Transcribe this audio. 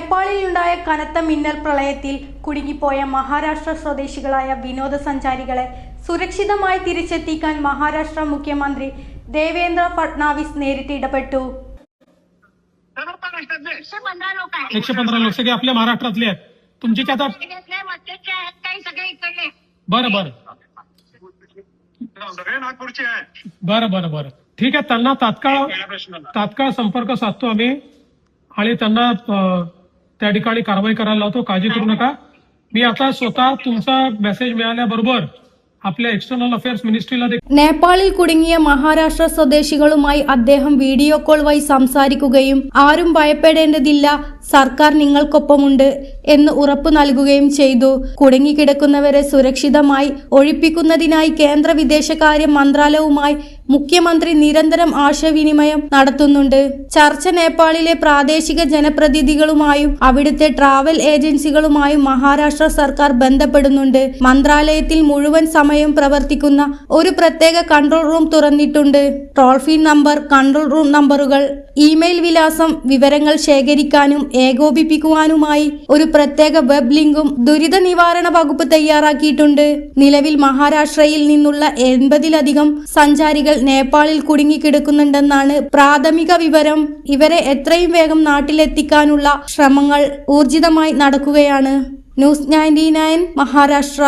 നേപ്പാളിലുണ്ടായ കനത്ത മിന്നൽ പ്രളയത്തിൽ കുടുങ്ങിപ്പോയ മഹാരാഷ്ട്ര സ്വദേശികളായ വിനോദസഞ്ചാരികളെ സുരക്ഷിതമായി തിരിച്ചെത്തിക്കാൻ മഹാരാഷ്ട്ര മുഖ്യമന്ത്രി देवेंद्र फडणवीस നേരിട്ട് इടപെട്ടു. 115 लोक सगळे आपल्या महाराष्ट्रातले आहेत. तुमचे काय आता बरं बरं बरं बरं बरं ठीक आहे. त्यांना तात्काळ संपर्क साधतो आम्ही आणि त्यांना त्या ठिकाणी कारवाई करायला लावतो. काळजी करू नका. मी आता स्वतः तुमचा मेसेज मिळाल्याबरोबर आपल्या एक्सटर्नल अफेयर्स मिनिस्ट्रीला നേപ്പാളിൽ കുടുങ്ങിയ മഹാരാഷ്ട്ര സ്വദേശികളുമായി അദ്ദേഹം വീഡിയോ കോൾ വഴി സംസാരിക്കുകയും ആരും ഭയപ്പെടേണ്ടതില്ല, സർക്കാർ നിങ്ങൾക്കൊപ്പമുണ്ട് എന്ന് ഉറപ്പു നൽകുകയും ചെയ്തു. കുടുങ്ങിക്കിടക്കുന്നവരെ സുരക്ഷിതമായി ഒഴിപ്പിക്കുന്നതിനായി കേന്ദ്ര വിദേശകാര്യ മന്ത്രാലയവുമായി മുഖ്യമന്ത്രി നിരന്തരം ആശയവിനിമയം നടത്തുന്നുണ്ട്. ചർച്ച നേപ്പാളിലെ പ്രാദേശിക ജനപ്രതിനിധികളുമായും അവിടുത്തെ ട്രാവൽ ഏജൻസികളുമായും മഹാരാഷ്ട്ര സർക്കാർ ബന്ധപ്പെടുന്നുണ്ട്. മന്ത്രാലയത്തിൽ മുഴുവൻ സമയം പ്രവർത്തിക്കുന്ന ഒരു പ്രത്യേക കൺട്രോൾ റൂം തുറന്നിട്ടുണ്ട്. Toll free number, control room നമ്പറുകൾ, ഇമെയിൽ വിലാസം, വിവരങ്ങൾ ശേഖരിക്കാനും ഏകോപിപ്പിക്കുവാനുമായി ഒരു പ്രത്യേക വെബ് ലിങ്കും ദുരിത നിവാരണ വകുപ്പ് തയ്യാറാക്കിയിട്ടുണ്ട്. നിലവിൽ മഹാരാഷ്ട്രയിൽ നിന്നുള്ള 80-ലധികം സഞ്ചാരികൾ നേപ്പാളിൽ കുടുങ്ങിക്കിടക്കുന്നുണ്ടെന്നാണ് പ്രാഥമിക വിവരം. ഇവരെ എത്രയും വേഗം നാട്ടിലെത്തിക്കാനുള്ള ശ്രമങ്ങൾ ഊർജിതമായി നടക്കുകയാണ്. ന്യൂസ് 99 മഹാരാഷ്ട്ര.